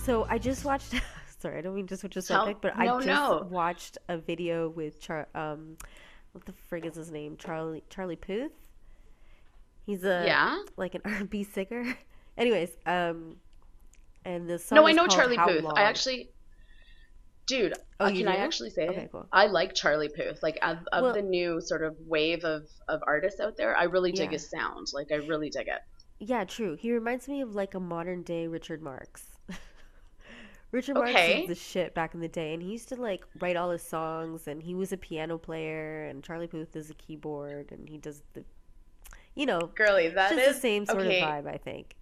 So I just watched. Sorry, I don't mean to switch the subject, but I No, just no. watched a video with what the frig is his name? Charlie Puth. He's a Yeah? like an R&B singer. Anyways, and the No, song I is know called Charlie How Puth. I Long. actually, dude, Oh, you can I do? actually say Okay, it? cool. I like Charlie Puth. Like, of the Well, new sort of wave of artists out there, I really dig yeah, his sound. Like, I really dig it. yeah, true. He reminds me of like a modern day Richard Marx. Richard Marx is the Okay. shit back in the day, and he used to like write all his songs, and he was a piano player, and Charlie Puth is a keyboard, and he does the, Girly, it's that just the is same sort of okay. vibe, I think.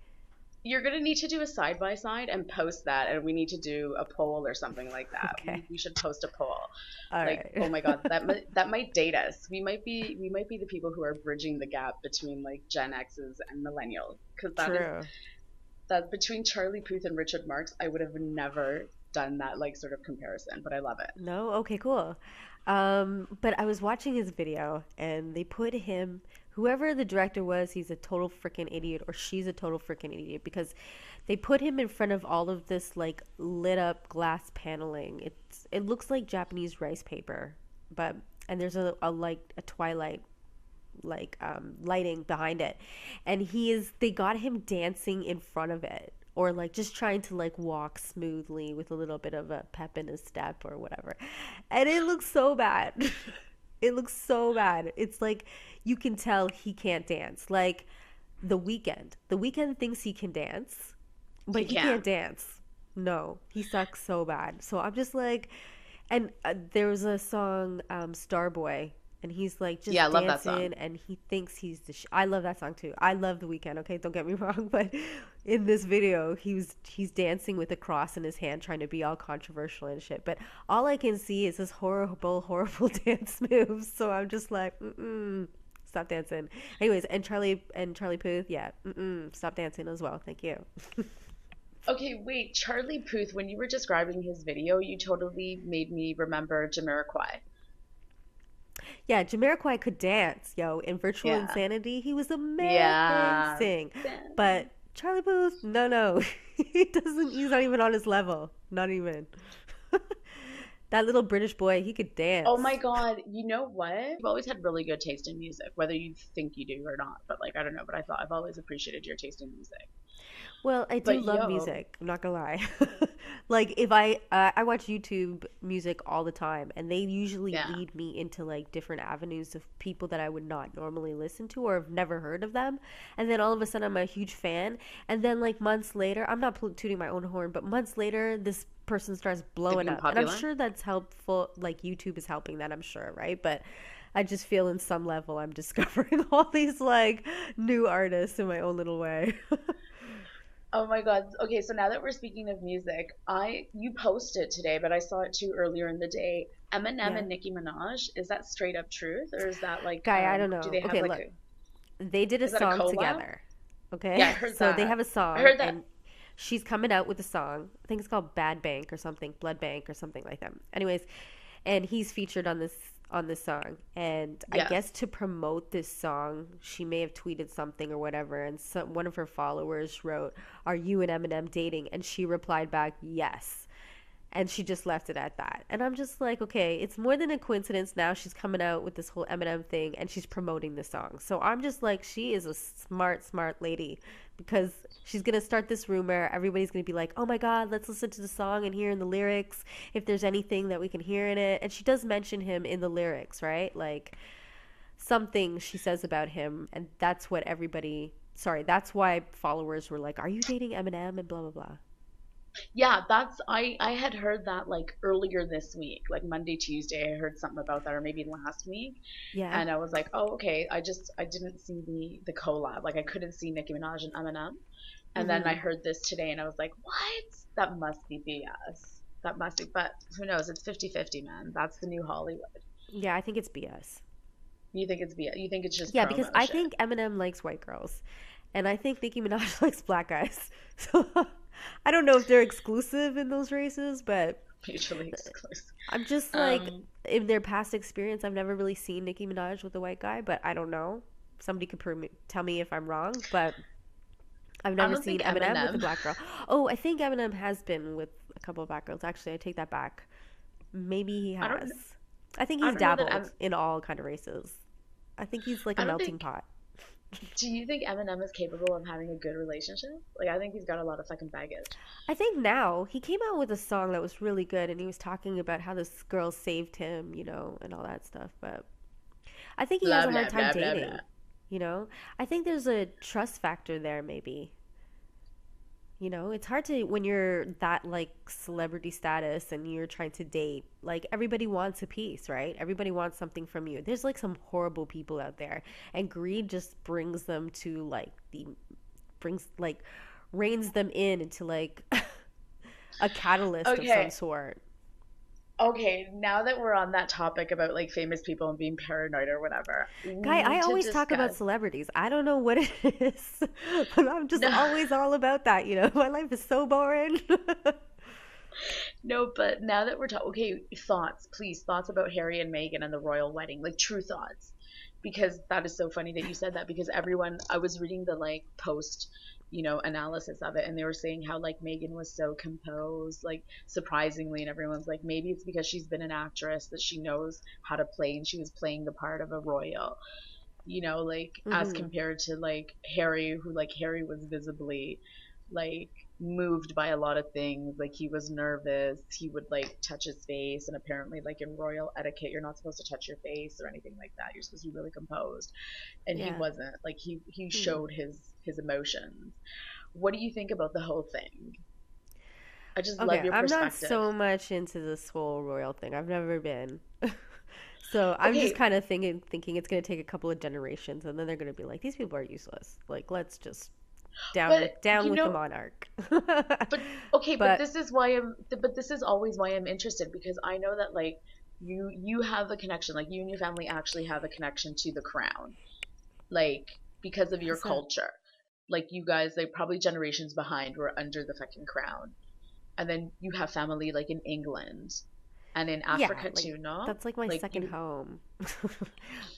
You're gonna need to do a side by side and post that, and we need to do a poll or something like that. Okay, We should post a poll. all Like, right. oh my God, that might date us. We might be the people who are bridging the gap between like Gen X's and millennials, because True. that between Charlie Puth and Richard Marx, I would have never done that like sort of comparison, but I love it. No? Okay, cool. But I was watching his video and they put him, whoever the director was, he's a total freaking idiot or she's a total freaking idiot because they put him in front of all of this like lit up glass paneling. It looks like Japanese rice paper, but and there's a like a twilight lighting behind it, and they got him dancing in front of it or like just trying to like walk smoothly with a little bit of a pep in his step or whatever, and it looks so bad. It looks so bad. It's like you can tell he can't dance. Like the weekend thinks he can dance, but He he can't can. dance. No, he sucks so bad. So I'm just like, and there was a song, Starboy, and he's like Yeah, I just love that song. dancing, and he thinks he's I love that song too. I love The Weeknd. Okay, don't get me wrong, but in this video, he's dancing with a cross in his hand, trying to be all controversial and shit. But all I can see is this horrible, horrible dance moves. So I'm just like, stop dancing. Anyways, and Charlie Puth, yeah, stop dancing as well. Thank you. Okay, wait, Charlie Puth, when you were describing his video, you totally made me remember Jamiroquai. Yeah, Jamiroquai could dance, yo. In Virtual Yeah. Insanity, he was Yeah. amazing. But Charlie Puth, no, no. He doesn't, he's not even on his level. Not even. That little British boy, he could Oh my dance. God, you know what? You've always had really good taste in music, whether you think you do or not. But like, I don't know, but I've always appreciated your taste in music. Well, I do But love yo, music. I'm not gonna lie. Like if I watch YouTube music all the time, and they usually yeah, lead me into like different avenues of people that I would not normally listen to or have never heard of them, and then all of a sudden I'm a huge fan, and then like months later, I'm not tooting my own horn, but months later this person starts they blowing become up, and I'm popular. sure that's helpful. Like YouTube is helping that, I'm sure, right? But I just feel in some level I'm discovering all these like new artists in my own little way. Oh my God. Okay, so now that we're speaking of music, you posted today, but I saw it too earlier in the day. Eminem Yeah. and Nicki Minaj, is that straight up truth, or is that like Guy, I don't do know. they have Okay, like look, they did a is that a song collab? together. Yeah, Okay, I heard so they that. have a I song, heard that. and she's coming out with a song. I think it's called Bad Bank or something, Blood Bank or something like that. Anyways, and he's featured on this song. And I guess Yes. to promote this song, she may have tweeted something or whatever, and one of her followers wrote, "Are you and Eminem dating?" And she replied back, "Yes." And she just left it at that. And I'm just like, okay, it's more than a coincidence now she's coming out with this whole Eminem thing and she's promoting the song. So I'm just like, she is a smart, smart lady because she's going to start this rumor. Everybody's going to be like, oh my God, let's listen to the song and hear in the lyrics if there's anything that we can hear in it. And she does mention him in the lyrics, right? Like something she says about him. And that's what that's why followers were like, are you dating Eminem? And blah, blah, blah. Yeah, that's I had heard that like earlier this week, like Monday, Tuesday, I heard something about that, or maybe last week, Yeah. and I was like, oh, okay. I didn't see the collab, like I couldn't see Nicki Minaj and Eminem, and then I Hmm. heard this today, and I was like, what? That must be BS. That must be, but who knows? It's 50-50, man. That's the new Hollywood. Yeah, I think it's BS. You think it's BS? You think it's just Yeah, because promo I shit? think Eminem likes white girls, and I think Nicki Minaj likes black guys. So I don't know if they're exclusive in those races, but Mutually exclusive. I'm just like, Um, in their past experience, I've never really seen Nicki Minaj with a white guy, but I don't know. Somebody could tell me if I'm wrong, but I've I never don't seen think Eminem with a Eminem. black girl. Oh, I think Eminem has been with a couple of black girls. Actually, I take that back. Maybe he I don't. has. I think I he's don't know that. dabbled in all kind of races. I think he's like a I don't melting think. pot. Do you think Eminem is capable of having a good relationship? Like, I think he's got a lot of fucking baggage. I think now he came out with a song that was really good, and he was talking about how this girl saved him, and all that stuff. But I think he has Blah a hard blah time blah blah blah. dating. I think there's a trust factor there, maybe. It's hard to when you're that like celebrity status and you're trying to date. Like everybody wants a piece, right? Everybody wants something from you. There's like some horrible people out there, and greed just brings them to like the brings like reins them in into like a catalyst of some Okay, sort. okay. Now that we're on that topic about like famous people and being paranoid or whatever, we Guy, I need to always talk about discuss. celebrities. I don't know what it is, but I'm just No, always all about that. My life is so boring. no. But now that we're talking, okay, thoughts, please, thoughts about Harry and Meghan and the royal wedding, like true thoughts, because that is so funny that you said that because everyone, I was reading the like post, analysis of it, and they were saying how like Megan was so composed, like surprisingly, and everyone's like maybe it's because she's been an actress that she knows how to play, and she was playing the part of a royal, like as Hmm. compared to like Harry, who like Harry was visibly like moved by a lot of things. Like he was nervous, he would like touch his face, and apparently like in royal etiquette you're not supposed to touch your face or anything like that. You're supposed to be really composed. And he Yeah. wasn't. Like he Hmm. showed his emotions. What do you think about the whole thing? I just love Okay, your I'm not perspective. so much into this whole royal thing. I've never been. So I'm just Okay, kind of thinking it's going to take a couple of generations, and then they're going to be like, these people are useless. Like, let's just but down you with the know, monarch. but okay, but But this is why but this is always why I'm interested, because I know that like you have a connection, like you and your family actually have a connection to the crown, like because of your how's that? culture. Like you guys, like probably generations behind, were under the fucking crown. And then you have family like in England and in Yeah, Africa like too, no? that's like my Like second you, home.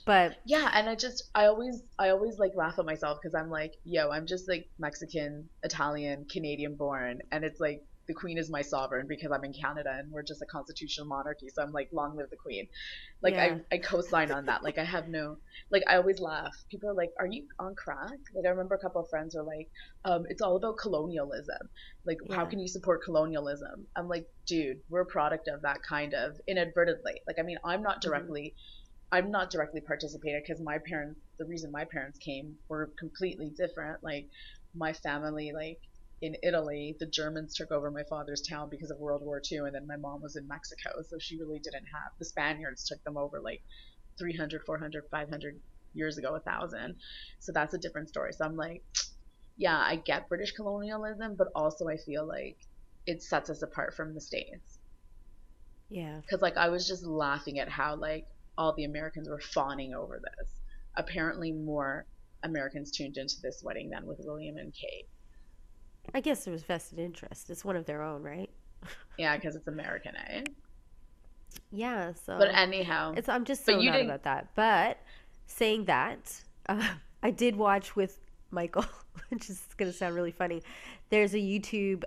But yeah. And I always like laugh at myself because I'm like, yo, I'm just like Mexican, Italian, Canadian born, and it's like the queen is my sovereign because I'm in Canada and we're just a constitutional monarchy. So I'm like, long live the queen. Like yeah, I co-sign on that. Like I have no, like I always laugh. People are like, are you on crack? Like I remember a couple of friends were like, it's all about colonialism. Like how yeah. can you support colonialism? I'm like, dude, we're a product of that kind of inadvertently. Like I mean, Hmm. I'm not directly participated because my parents, the reason my parents came were completely different. Like my family, like in Italy, the Germans took over my father's town because of World War II, and then my mom was in Mexico, so she really didn't have, the Spaniards took them over like 300, 400, 500 years ago, 1,000. So that's a different story. So I'm like, yeah, I get British colonialism, but also I feel like it sets us apart from the States. Yeah. Because like I was just laughing at how like all the Americans were fawning over this. Apparently, more Americans tuned into this wedding than with William and Kate. I guess there was vested interest. It's one of their own, right? Yeah, because it's American, eh? Yeah, But so anyhow, I'm just but so you not didn't. about that. But saying that, I did watch with Michael, which is going to sound really funny. There's a YouTube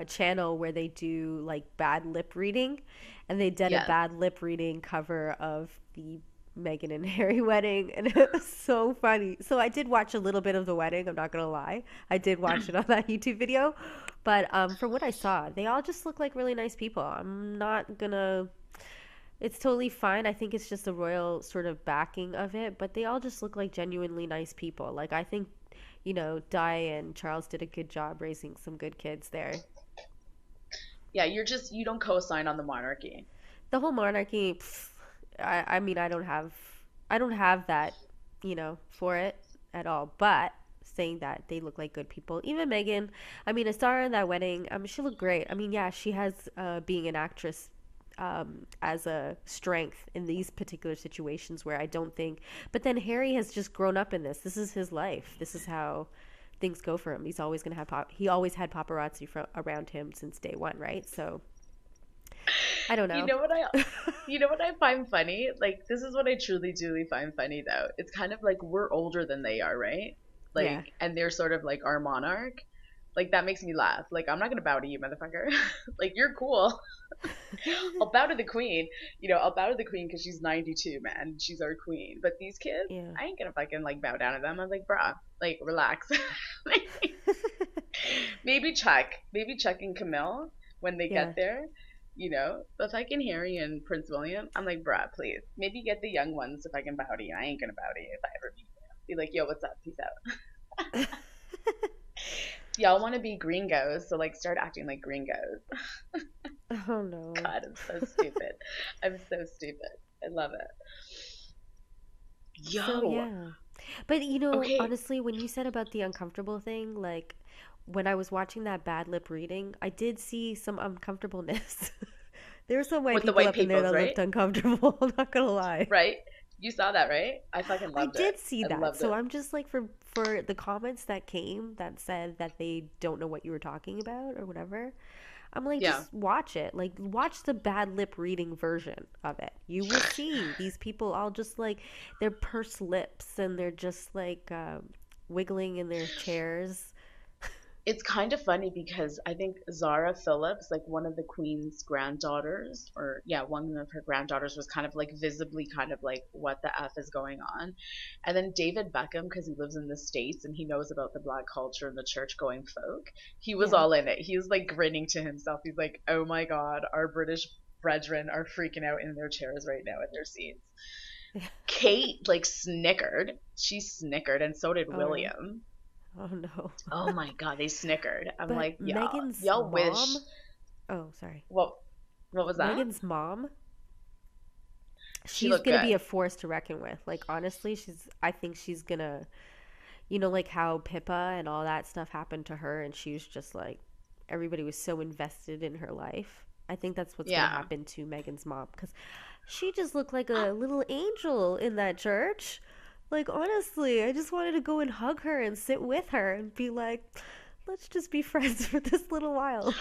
channel where they do like bad lip reading, and they did a Yes. bad lip reading cover of the Meghan and Harry wedding, and it was so funny. So I did watch a little bit of the wedding. I'm not gonna lie, I did watch it on that YouTube video, but from what I saw, they all just look like really nice people. I'm not gonna. It's totally fine. I think it's just the royal sort of backing of it, but they all just look like genuinely nice people. Like I think, Di and Charles did a good job raising some good kids there. Yeah, you don't co-sign on the monarchy. The whole monarchy, I mean, I don't have that, for it at all. But saying that they look like good people, even Megan, I mean, I saw her in that wedding. She looked great. I mean, yeah, she has being an actress as a strength in these particular situations where I don't think. But then Harry has just grown up in this. This is his life. This is how things go for him. He's always gonna have he always had paparazzi around him since day one, right? So I don't You know. know what I you know what I find funny? Like this is what I truly find funny though. It's kind of like we're older than they are, right? Yeah. like, and they're sort of like our monarch. Like that makes me laugh. Like I'm not gonna bow to you, motherfucker. Like you're cool. I'll bow to the queen. I'll bow to the queen because she's 92, man. She's our queen. But these kids, Yeah. I ain't gonna fucking like bow down to them. I'm like, bruh, like relax. Maybe Chuck and Camille when they Yeah. get there. But fucking Harry and Prince William, I'm like, bruh, please. Maybe get the young ones if I can bow to you. I ain't gonna bow to you if I ever meet you. Be like, yo, what's up? Peace out. Y'all want to be gringos, so like start acting like gringos. Oh no. God, I'm so stupid. I'm so stupid. I love it. So Yo, yeah. But okay. honestly, when you said about the uncomfortable thing, like when I was watching that bad lip reading, I did see some uncomfortableness. There were some white With the people white up in there peoples, that right? looked uncomfortable, I'm not gonna lie. Right? You saw that, right? I fucking I loved it. did see I that. loved So it. I'm just like for the comments that came that said that they don't know what you were talking about or whatever. I'm like, Yeah. just watch it. Like, watch the bad lip reading version of it. You will see these people all just like, they're pursed lips and they're just like wiggling in their chairs. It's kind of funny because I think Zara Phillips, like one of the Queen's granddaughters, or yeah, one of her granddaughters was kind of like visibly kind of like, what the F is going on? And then David Beckham, because he lives in the States and he knows about the black culture and the church going folk, he was Yeah. all in it. He was like grinning to himself. He's like, oh my God, our British brethren are freaking out in their chairs right now in their seats. Kate like snickered. She snickered, and so did Oh, really? William. Oh, no. Oh my God, they snickered. I'm But like, Megan's y'all wish. mom, oh, sorry. What was that? Megan's mom, She she's looked gonna be good. a force to reckon with. Like, honestly, I think she's gonna, like how Pippa and all that stuff happened to her, and she was just like, everybody was so invested in her life. I think that's what's gonna Yeah. happen to Megan's mom because she just looked like a little angel in that church. Like, honestly, I just wanted to go and hug her and sit with her and be like, let's just be friends for this little while.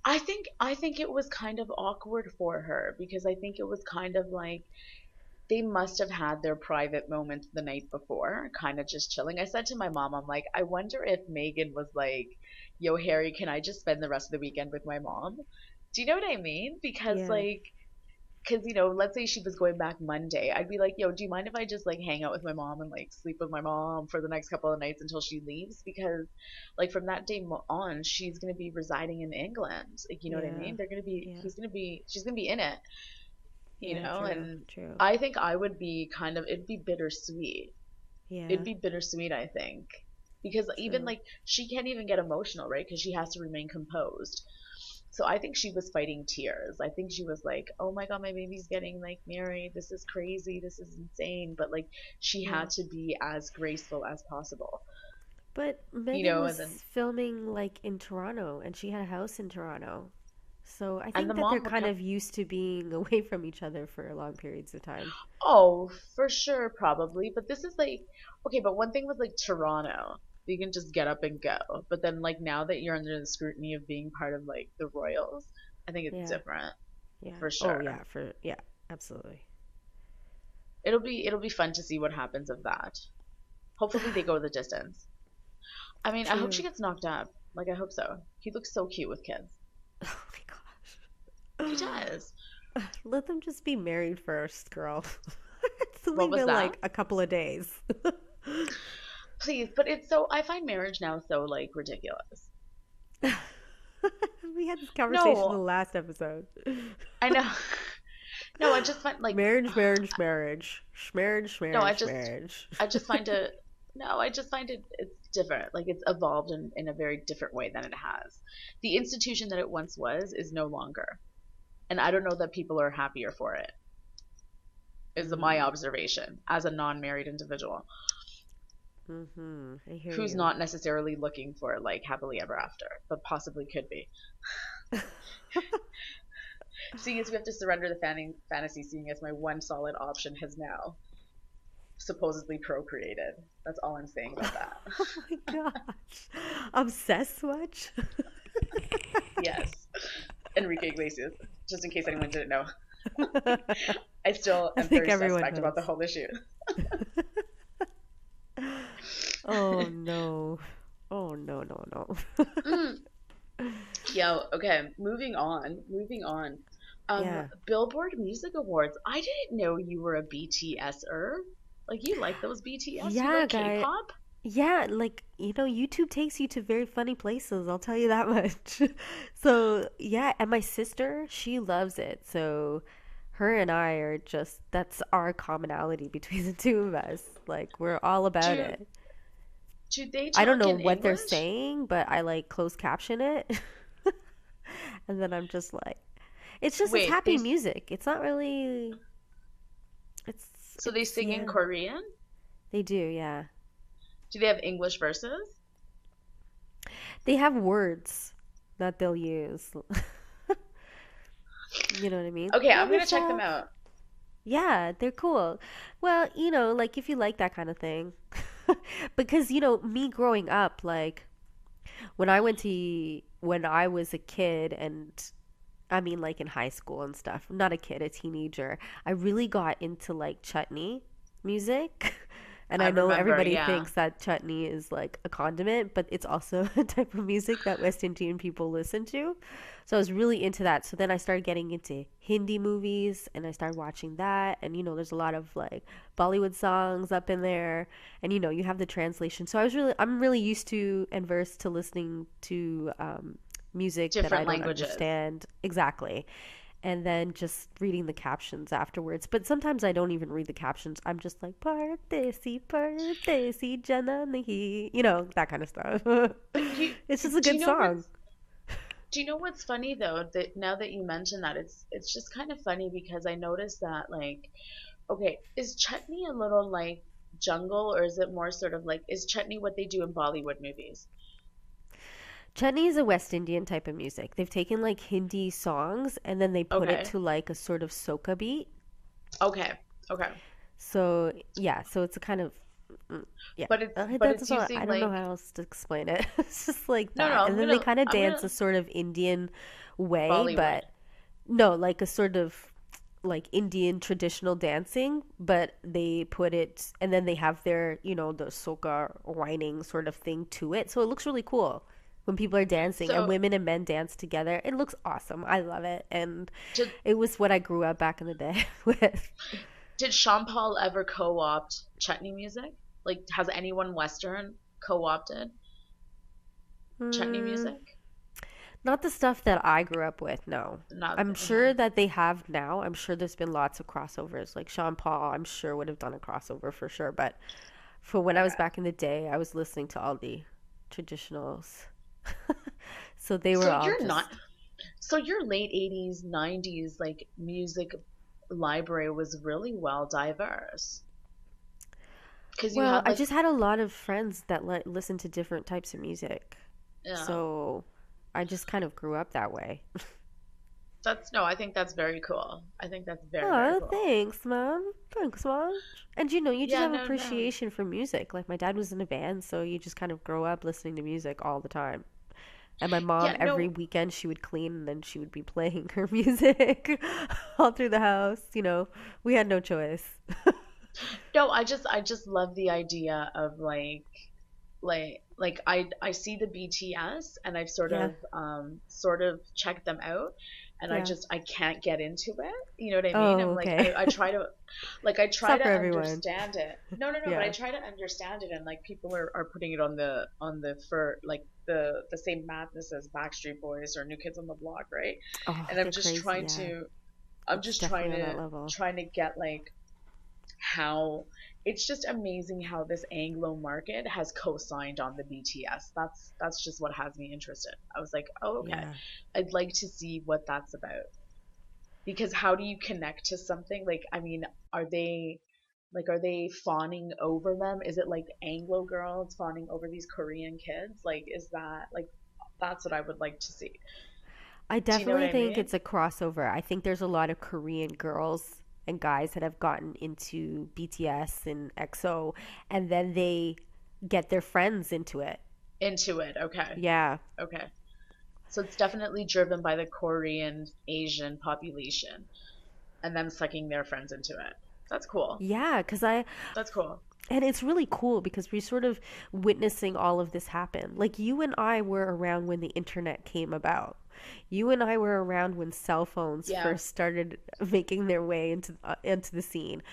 I think it was kind of awkward for her because I think it was kind of like they must have had their private moments the night before, kind of just chilling. I said to my mom, I'm like, I wonder if Megan was like, yo, Harry, can I just spend the rest of the weekend with my mom? Do you know what I mean? Yeah, Because let's say she was going back Monday, I'd be like, yo, do you mind if I just like hang out with my mom and like sleep with my mom for the next couple of nights until she leaves? Because like from that day on, she's gonna be residing in England. Like, you know what I yeah, mean? yeah, She's gonna be in it, yeah, true, and true. I think I would be kind of, it'd be bittersweet. It'd Yeah, be bittersweet, I think. Because even true. like she can't even get emotional, right? Because she has to remain composed. So I think she was fighting tears. I think she was like, "Oh my God, my baby's getting like married. This is crazy. This is insane." But like she Yeah. had to be as graceful as possible, But Megan and then was filming like in Toronto and she had a house in Toronto. So I and the think that they're mom would kind come. of used to being away from each other for long periods of time. Oh, for sure, probably. But this is like, okay, but one thing with like Toronto, you can just get up and go. But then like now that you're under the scrutiny of being part of like the royals, I think it's Yeah. different Yeah. for Oh, sure. yeah, yeah, absolutely. It'll be fun to see what happens of that. Hopefully they go the distance. I mean, I hope she True. gets knocked up. Like I hope so. He looks so cute with kids. Oh my gosh. He does. Let them just be married first, girl. It's only What was been that? like a couple of days. Please, but it's so, I find marriage now so like ridiculous. We had this conversation in the No, last episode. I know. No, I just find like Marriage, marriage, marriage. Marriage, no, marriage, marriage. I just find it no, I just find it's different. Like it's evolved in a very different way than it has. The institution that it once was is no longer. And I don't know that people are happier for it. Is my Mm, observation as a non-married individual mm-hmm. I hear who's you. not necessarily looking for like happily ever after, but possibly could be. Seeing as we have to surrender the fantasy, seeing as my one solid option has now supposedly procreated. That's all I'm saying about that. Oh my gosh. Obsessed much? Yes. Enrique Iglesias, just in case anyone didn't know. I still I am think very everyone suspect about knows. the whole issue. Oh no. Oh no, no, no. Mm. Yo, okay, moving on. Moving on. Yeah. Billboard Music Awards. I didn't know you were a BTSer. Like you like those BTS? You Yeah, like guy. K-pop? Yeah, like, YouTube takes you to very funny places, I'll tell you that much. So, yeah, and my sister, she loves it. So, her and I are just, that's our commonality between the two of us. Like, we're all about Do it. do they I don't talk know in what they're English? saying, but I like close caption it. And then I'm just like, it's Wait, happy music. It's not really, so they sing in yeah, Korean? they do, yeah. Do they have English verses? They have words that they'll use. You know what I mean? Okay, I'm Love gonna check them yourself. out. Yeah, they're cool. Well, like if you like that kind of thing. Because, me growing up, like when I was a kid and I mean like in high school and stuff, not a kid, a teenager, I really got into like chutney music. And I I know remember, everybody yeah. thinks that chutney is like a condiment, but it's also a type of music that West Indian people listen to. So I was really into that. So then I started getting into Hindi movies and I started watching that. And there's a lot of like Bollywood songs up in there. And you have the translation. So I'm really used to and versed to listening to music that I Different don't languages. understand exactly, and then just reading the captions afterwards. But sometimes I don't even read the captions. I'm just like Pardesi Jana Nahi, that kind of stuff. But you It's just a do you good know song. what's do you know what's funny though? That now that you mention that, it's just kind of funny because I noticed that like, okay, is chutney a little like jungle, or is it more sort of like, is chutney what they do in Bollywood movies? Chutney is a West Indian type of music. They've taken like Hindi songs and then they put it Okay, to like a sort of soca beat. okay, okay. So yeah, so it's a kind of yeah. But That's it's all. I using don't know like, how else to explain it. It's just like no, no, that, and then they kind of I'm dance gonna a sort of Indian way, Bollywood. but no, like a sort of like Indian traditional dancing, but they put it, and then they have their the soca whining sort of thing to it, so it looks really cool when people are dancing and So women and men dance together. It looks awesome. I love it, and did it was what I grew up back in the day with. did Sean Paul ever co-opt chutney music? Like, has anyone Western co-opted chutney Hmm. music? Not the stuff that I grew up with, no. Not. I'm sure that they have now. I'm sure there's been lots of crossovers. Like Sean Paul, I'm sure would have done a crossover for sure. But for when I was Okay. back in the day, I was listening to all the traditionals. So they were So all you're just, not. So your late 80s, 90s like music library was really well diverse because you well, had I like, just had a lot of friends that listen to different types of music. yeah. So I just kind of grew up that way. That's no, I think that's very cool. I think that's very, very Oh, cool. thanks, Mom. Thanks, Mom. And you just Yeah, have no, no. appreciation for music. Like my dad was in a band, so you just kind of grow up listening to music all the time. And my mom, Yeah, every no. weekend, she would clean and then she would be playing her music all through the house. We had no choice. No, I just love the idea of like I see the BTS and I've Yeah, sort of checked them out, and yeah. I can't get into it. You know what I mean? Oh, I'm like okay. I try to, like I It's try not to for everyone. understand it. No, no, no, but I Yeah. try to understand it, and like people are putting it on the for like the same madness as Backstreet Boys or New Kids on the Block, right? Oh, And they're crazy. Yeah. I'm It's just definitely on that level. trying to get like how it's just amazing how this Anglo market has co-signed on the BTS. That's just what has me interested. I was like, oh, okay, Yeah. I'd like to see what that's about, because how do you connect to something like, I mean, are they are they fawning over them? Is it like Anglo girls fawning over these Korean kids? Like, is that like, that's what I would like to see. I Do you know what definitely I think mean? it's a crossover. I think there's a lot of Korean girls and guys that have gotten into BTS and EXO, and then they get their friends into it. Into it. Okay. Yeah. Okay. So it's definitely driven by the Korean Asian population and them sucking their friends into it. That's cool. Yeah, cuz I That's cool. And it's really cool because we're sort of witnessing all of this happen. Like, you and I were around when the internet came about. You and I were around when cell phones Yeah. first started making their way into the scene.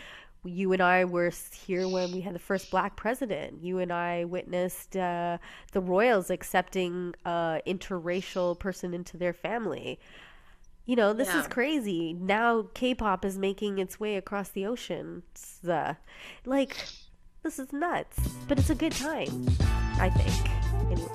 You and I were here when we had the first black president. You and I witnessed the royals accepting interracial person into their family. You know, this is Yeah. crazy. Now K-pop is making its way across the ocean. Like, this is nuts. But it's a good time, I think. Anyway.